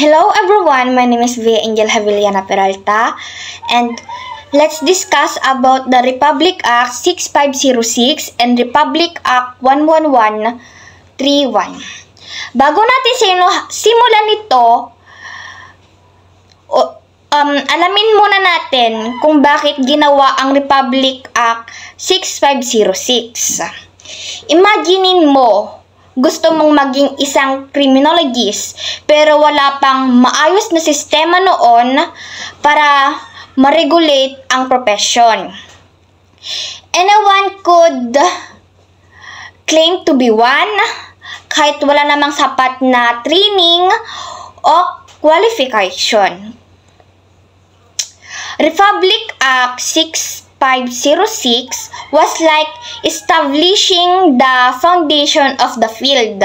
Hello everyone, my name is Via Angel Javiliana Peralta, and let's discuss about the Republic Act 6506 and Republic Act 11131. Bago natin simulan nito, alamin muna natin kung bakit ginawa ang Republic Act 6506. Imaginein mo, gusto mong maging isang criminologist pero wala pang maayos na sistema noon para ma-regulate ang profession. Anyone could claim to be one kahit wala namang sapat na training o qualification. Republic Act 6506 was like establishing the foundation of the field.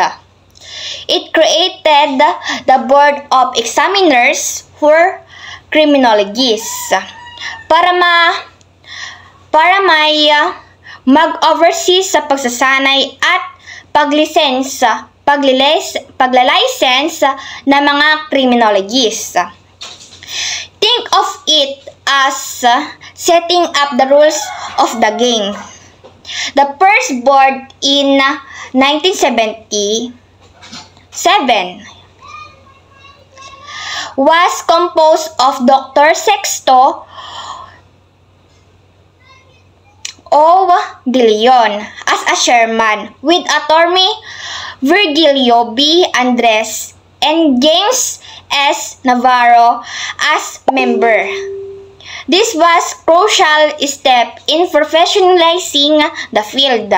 It created the Board of Examiners for criminologists para may mag-oversee sa pagsasanay at paglilicense ng mga criminologists. Think of it as setting up the rules of the game. The first board in 1977 was composed of Dr. Sexto O. De Leon as a chairman, with attorney Virgilio B. Andres and James S. Navarro as member. This was a crucial step in professionalizing the field.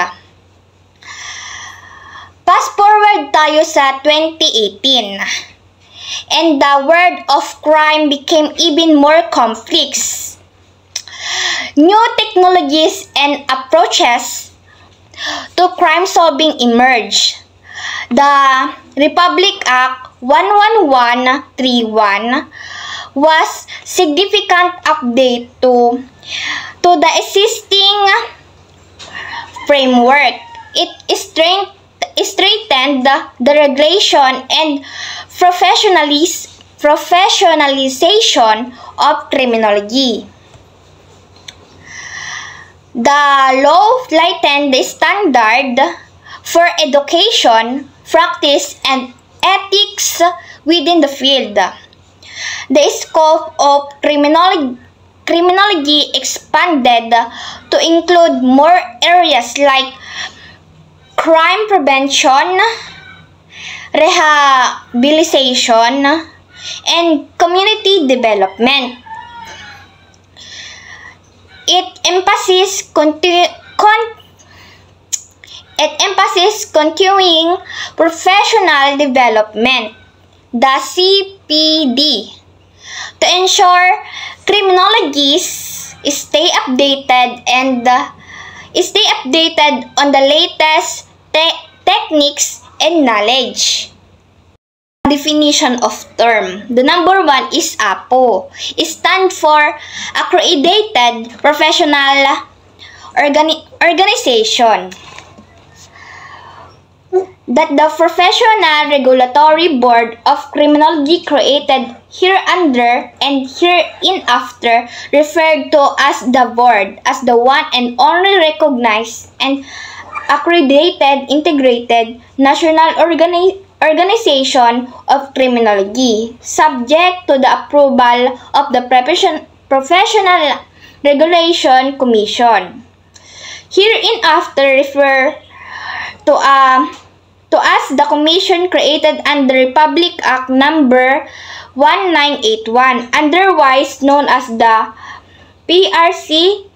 Fast forward tayo sa 2018, and the world of crime became even more complex. New technologies and approaches to crime solving emerged. The Republic Act 11131 was significant update to the existing framework. It strengthened the regulation and professionalization of criminology. The law lightened the standard for education, practice, and ethics within the field. The scope of criminology expanded to include more areas like crime prevention, rehabilitation, and community development. It emphasizes continuing professional development, the CPD, to ensure criminologists stay updated on the latest techniques and knowledge. Definition of term. The number one is APO. It stands for Accredited Professional Organization. That the Professional Regulatory Board of Criminology created hereunder and hereinafter referred to as the board as the one and only recognized and accredited integrated national organization of criminology, subject to the approval of the Professional Regulation Commission. Hereinafter refer to as the commission created under Republic Act number 1981, otherwise known as the PRC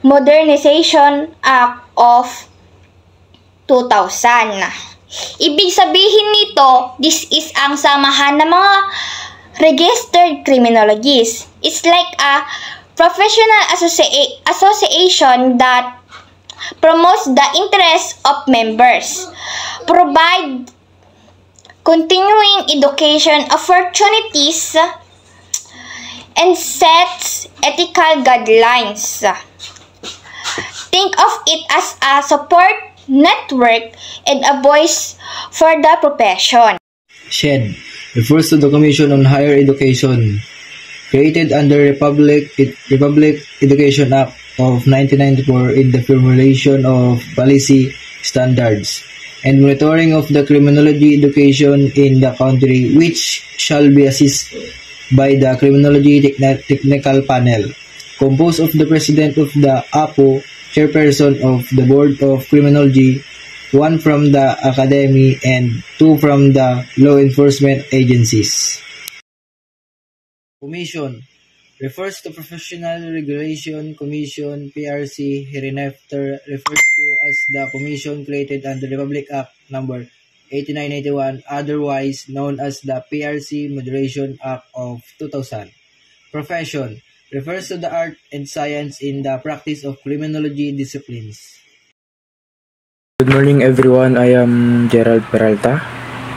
Modernization Act of 2000. Ibig sabihin nito, this is ang samahan ng mga registered criminologists. It's like a professional association that promotes the interests of members, provide continuing education opportunities, and sets ethical guidelines. Think of it as a support network and a voice for the profession. Shed refers to the Commission on Higher Education, created under Republic Education Act of 1994 in the formulation of policy standards and monitoring of the criminology education in the country, which shall be assisted by the Criminology Technical Panel, composed of the President of the APO, Chairperson of the Board of Criminology, 1 from the Academy, and 2 from the law enforcement agencies. Commission refers to Professional Regulation Commission, PRC, hereinafter referred to as the Commission created under Republic Act No. 8981, otherwise known as the PRC Moderation Act of 2000. Profession refers to the art and science in the practice of criminology disciplines. Good morning everyone, I am Gerald Peralta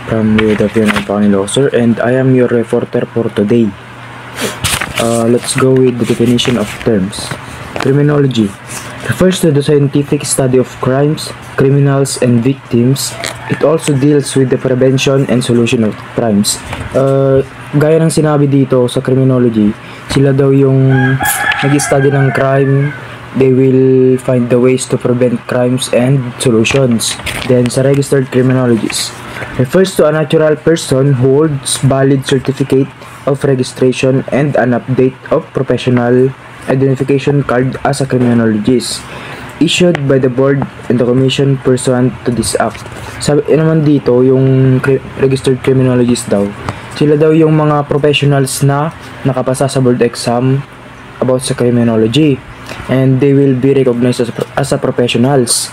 from the United Law Officer and I am your reporter for today. Let's go with the definition of terms. Criminology refers to the scientific study of crimes, criminals, and victims. It also deals with the prevention and solution of crimes. Gaya ng sinabi dito sa criminology, sila daw yung nag-study ng crime. They will find the ways to prevent crimes and solutions. Then sa registered criminologist, refers to a natural person who holds valid certificate of registration and an update of professional identification card as a criminologist issued by the board and the commission pursuant to this act. Sabi naman dito, yung registered criminologist daw, sila daw yung mga professionals na nakapasa sa board exam about sa criminology and they will be recognized as a professionals.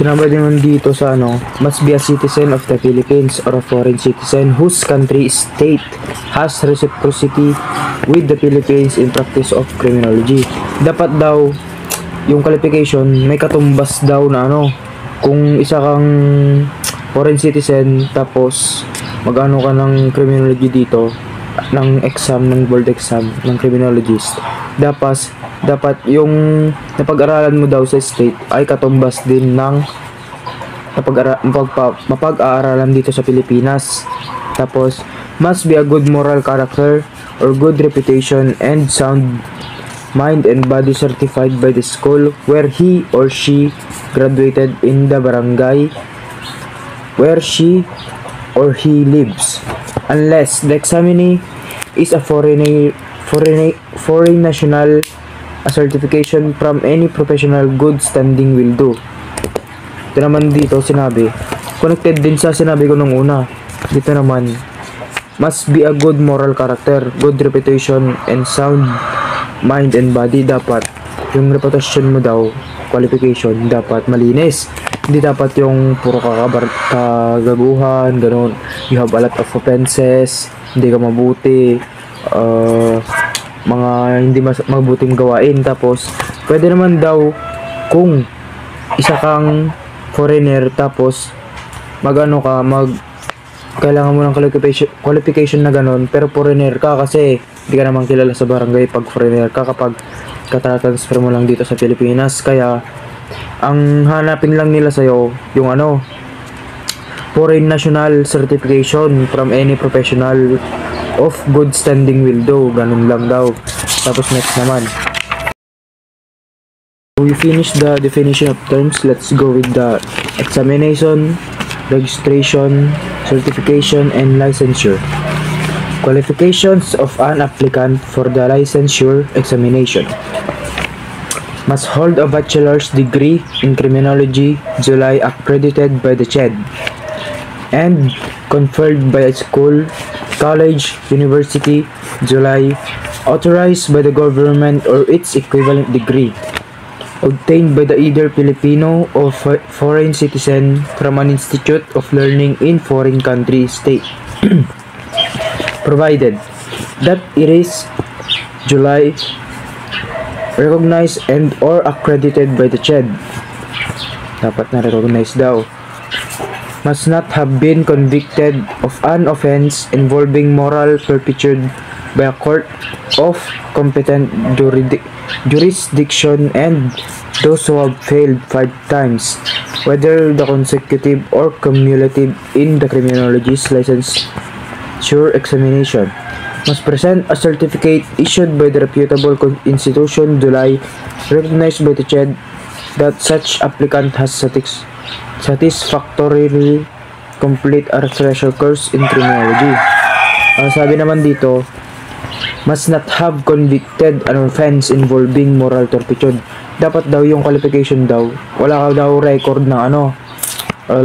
Sinabi din dito sa must be a citizen of the Philippines or a foreign citizen whose country state has reciprocity with the Philippines in practice of criminology. Dapat daw yung qualification may katumbas daw na kung isa kang foreign citizen tapos mag-ano ka ng criminology dito ng exam, ng board exam ng criminologist, dapat yung napag-aralan mo daw sa state ay katumbas din ng mapag-aaralan dito sa Pilipinas. Tapos must be a good moral character or good reputation and sound mind and body certified by the school where he or she graduated in the barangay where she or he lives, unless the examinee is a foreign national. A certification from any professional good standing will do. Ito naman dito sinabi, connected din sa sinabi ko nung una. Dito naman, must be a good moral character, good reputation, and sound mind and body. Dapat yung reputation mo daw, qualification, dapat malinis. Hindi dapat yung puro kagaguhan, ganun. You have a lot of offenses, hindi ka mabuti, mga hindi mabuting gawain. Tapos pwede naman daw kung isa kang foreigner tapos kailangan mo ng qualification na ganun pero foreigner ka kasi hindi ka naman kilala sa barangay pag foreigner ka kapag katatransfer mo lang dito sa Pilipinas. Kaya ang hanapin lang nila sa'yo yung foreign national certification from any professional of good standing will do. Ganun lang daw. Tapos next naman, we finish the definition of terms. Let's go with the examination, registration, certification, and licensure. Qualifications of an applicant for the licensure examination: must hold a bachelor's degree in criminology, July accredited by the CHED and conferred by a school, college, university, July authorized by the government or its equivalent degree, obtained by the either Filipino or foreign citizen from an institute of learning in foreign country state, provided that it is July recognized and or accredited by the CHED. Dapat na recognize daw. Must not have been convicted of an offense involving moral turpitude by a court of competent jurisdiction, and those who have failed 5 times, whether the consecutive or cumulative, in the criminologist licensure examination, must present a certificate issued by the reputable institution duly recognized by the CHED that such applicant has satisfactorily complete a refresher course in criminology. Sabi naman dito, must not have convicted an offense involving moral turpitude. Dapat daw yung qualification daw, wala ka daw record ng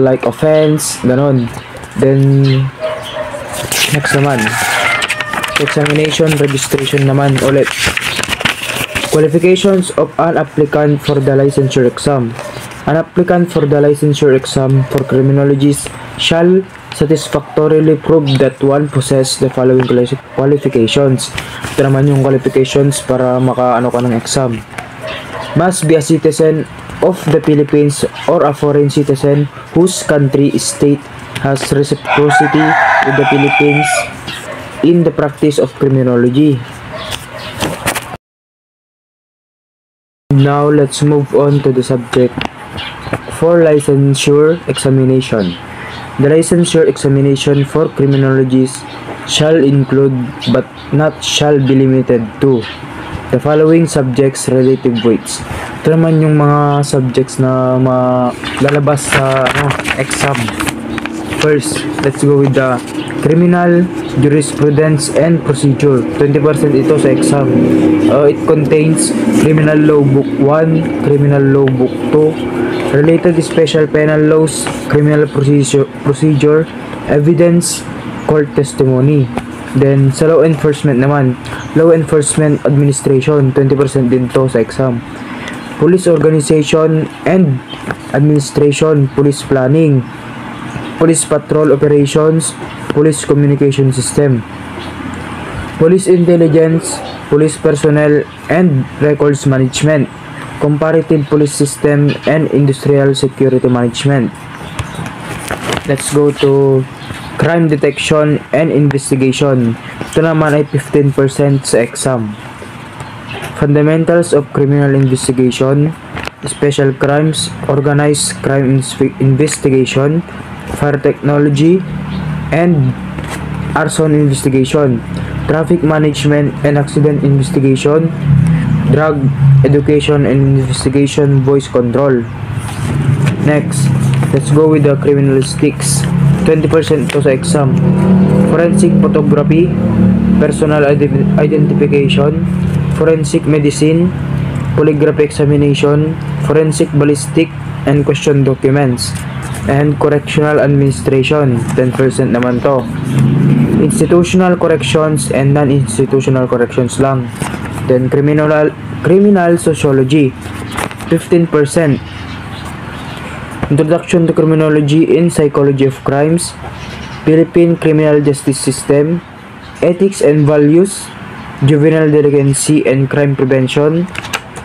like offense, ganon. Then, next naman, examination, registration naman ulit. Qualifications of an applicant for the licensure exam. An applicant for the licensure exam for criminologists shall satisfactorily prove that one possess the following qualifications. Ito naman yung qualifications para maka-ano ka ng exam. Must be a citizen of the Philippines or a foreign citizen whose country state has reciprocity with the Philippines in the practice of criminology. Now let's move on to the subject for licensure examination. The licensure examination for criminologists shall include but not shall be limited to the following subjects relative weights. Ito naman yung mga subjects na lalabas sa exam. First, let's go with the criminal jurisprudence and procedure. 20% ito sa exam. It contains criminal law book 1, criminal law book 2, related special penal laws, criminal procedure, evidence, court testimony. Then sa law enforcement naman, law enforcement administration, 20% din to sa exam. Police organization and administration, police planning, police patrol operations, police communication system, police intelligence, police personnel and records management, comparative police system and industrial security management. Let's go to crime detection and investigation. Ito naman ay 15% sa exam. Fundamentals of criminal investigation, special crimes, organized crime investigation, fire technology, and arson investigation, traffic management and accident investigation, drug education and investigation, voice control. Next, let's go with the criminalistics. 20% to sa exam. Forensic photography, personal identification, forensic medicine, polygraph examination, forensic ballistic and question documents, and correctional administration. 10% naman to. Institutional corrections and non-institutional corrections lang. Then criminal sociology, 15%. Introduction to criminology in psychology of crimes, Philippine criminal justice system, ethics and values, juvenile delinquency and crime prevention,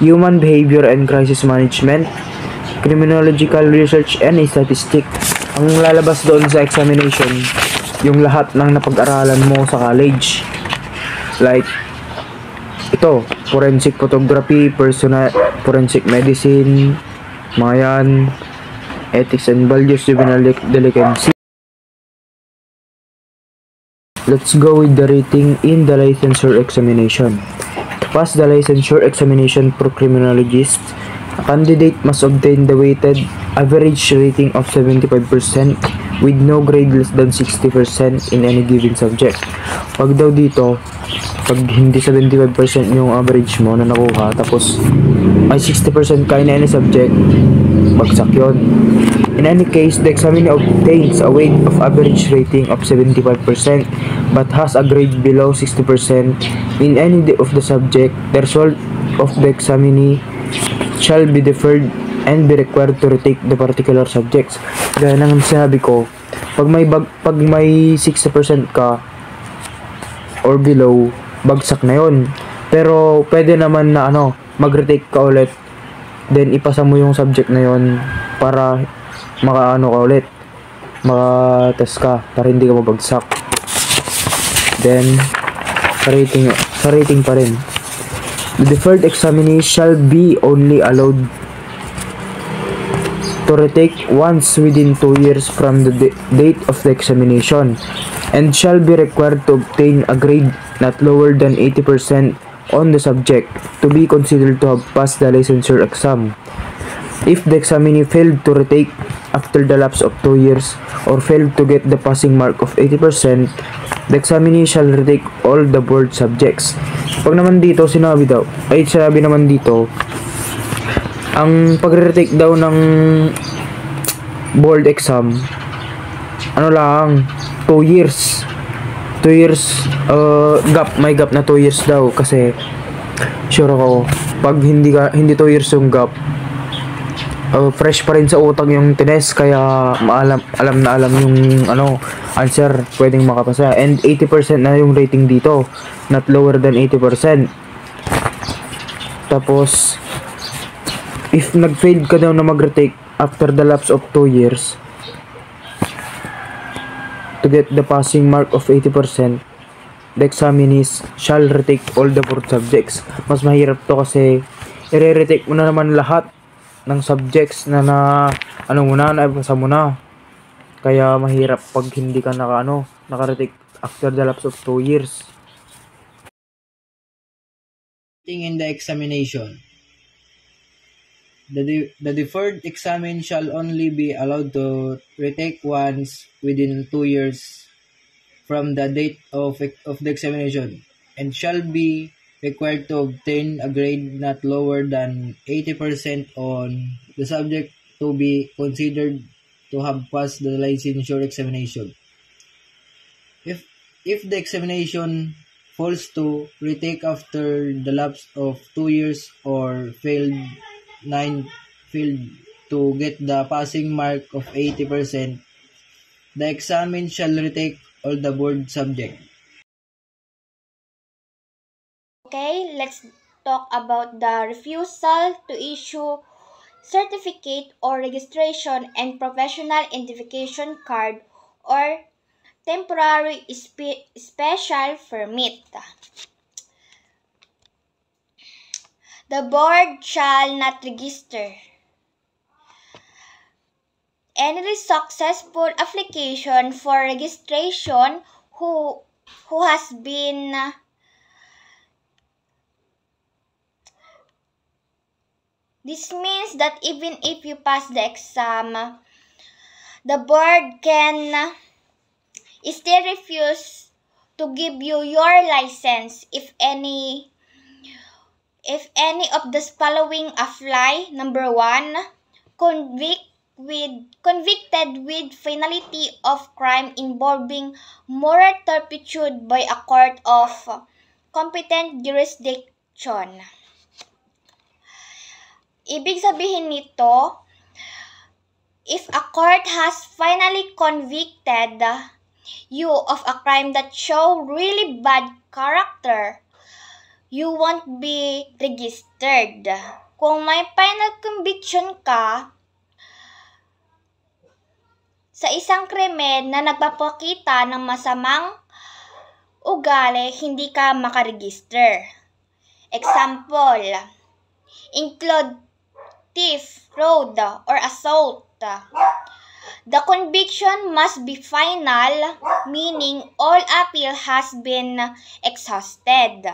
human behavior and crisis management, criminological research and statistics. Ang lalabas doon sa examination, yung lahat ng napag-aralan mo sa college. Like, ito, forensic photography, forensic medicine, mga yan, ethics and values, juvenile delinquency. Let's go with the rating in the licensure examination. To pass the licensure examination for criminologists, a candidate must obtain the weighted average rating of 75% with no grade less than 60% in any given subject. Pag daw dito, pag hindi 75% yung average mo na nakuha, tapos may 60% ka in any subject, bagsak yun. In any case, the examiner obtains a weight of average rating of 75% but has a grade below 60% in any of the subject. The result of the examinee shall be deferred and be required to retake the particular subjects. Gaya ng sinabi ko, pag may 60% ka or below, bagsak na yun. Pero pwede naman na mag-retake ka ulit, then ipasa mo yung subject na yun para maka-test ka para hindi ka mabagsak. Then sa rating pa rin. The deferred examinee shall be only allowed to retake once within 2 years from the date of the examination and shall be required to obtain a grade not lower than 80% on the subject to be considered to have passed the licensure exam. If the examinee failed to retake after the lapse of 2 years or failed to get the passing mark of 80%, the examinee shall retake all the board subjects. Pag naman dito, sinabi naman dito, ang pagre-retake daw ng board exam, ano lang, 2 years. 2 years, gap, may gap na 2 years daw kasi sure ako, pag hindi 2 years yung gap, fresh pa rin sa utak yung tines, kaya alam na alam yung answer, pwedeng makapasa. And 80% na yung rating dito, not lower than 80%. Tapos if nag-failed ka daw na mag-retake after the lapse of 2 years to get the passing mark of 80%, the examinees shall retake all the board subjects. Mas mahirap to kasi i-retake mo na naman lahat ng subjects na naibasa mo na. Kaya mahirap pag hindi ka naka-retake after the lapse of 2 years. In the examination, the deferred examinee shall only be allowed to retake once within 2 years from the date of the examination and shall be required to obtain a grade not lower than 80% on the subject to be considered to have passed the licensure examination. If the examination fails to retake after the lapse of 2 years or failed to get the passing mark of 80%, the examinee shall retake all the board subject. Okay, let's talk about the refusal to issue certificate or registration and professional identification card or temporary special permit. The board shall not register any successful application for registration who has been this means that even if you pass the exam, the board can still refuse to give you your license if any of the following apply. Number 1, convicted with finality of crime involving moral turpitude by a court of competent jurisdiction. Ibig sabihin nito, if a court has finally convicted you of a crime that show really bad character, you won't be registered. Kung may final conviction ka sa isang krimen na nagpapakita ng masamang ugali, hindi ka makaregister. Example, include thief, fraud, or assault. The conviction must be final, meaning all appeal has been exhausted.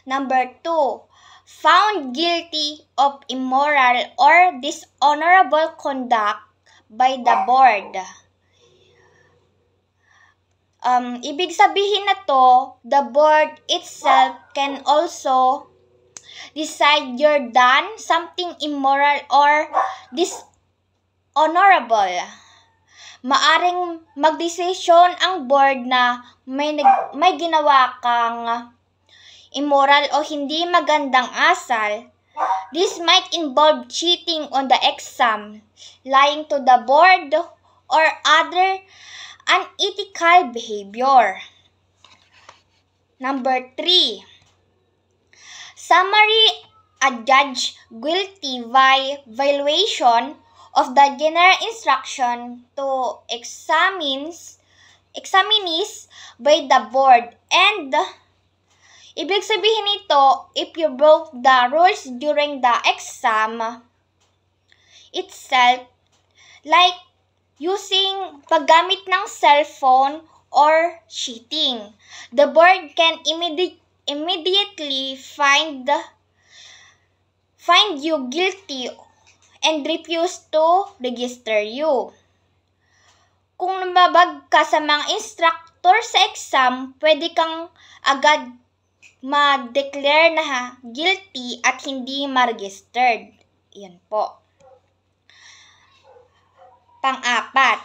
Number 2, found guilty of immoral or dishonorable conduct by the board. Ibig sabihin na to, the board itself can also decide you're done something immoral or dishonorable. Maaring magdesisyon ang board na may ginawa kang immoral o hindi magandang asal. This might involve cheating on the exam, lying to the board, or other unethical behavior. Number 3, summary adjudged guilty by violation of the general instruction to examines examinees by the board. And ibig sabihin nito, if you broke the rules during the exam itself, like using paggamit ng cellphone or cheating, the board can immediately find you guilty and refuse to register you. Kung lumabag ka sa mga instructor sa exam, pwede kang agad ma-declare na guilty at hindi ma-registered. Yan po. Pang-apat,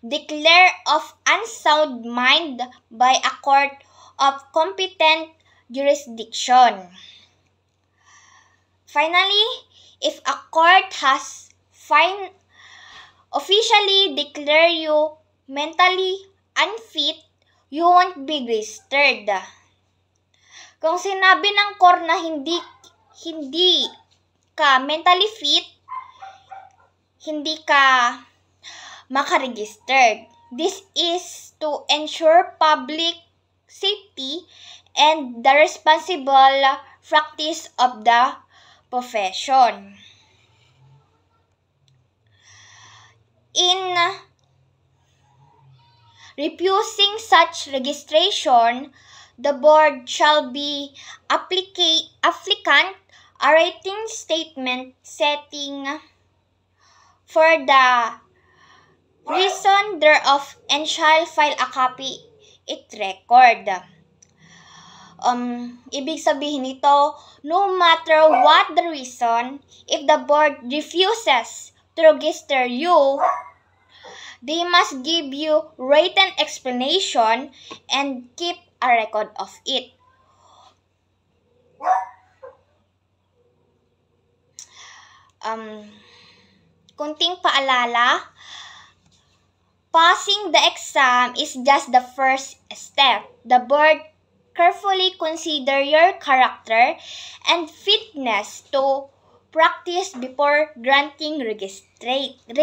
declare of unsound mind by a court of competent jurisdiction. Finally, if a court has officially declare you mentally unfit, you won't be registered. Kung sinabi ng court na hindi ka mentally fit, hindi ka makaregistered. This is to ensure public safety and the responsible practice of the profession. In refusing such registration, the board shall be applicant a writing statement setting for the reason thereof and shall file a copy it record. Ibig sabihin nito, no matter what the reason, if the board refuses to register you, they must give you written explanation and keep a record of it. Kunting paalala, passing the exam is just the first step. The board carefully consider your character and fitness to practice before granting registration.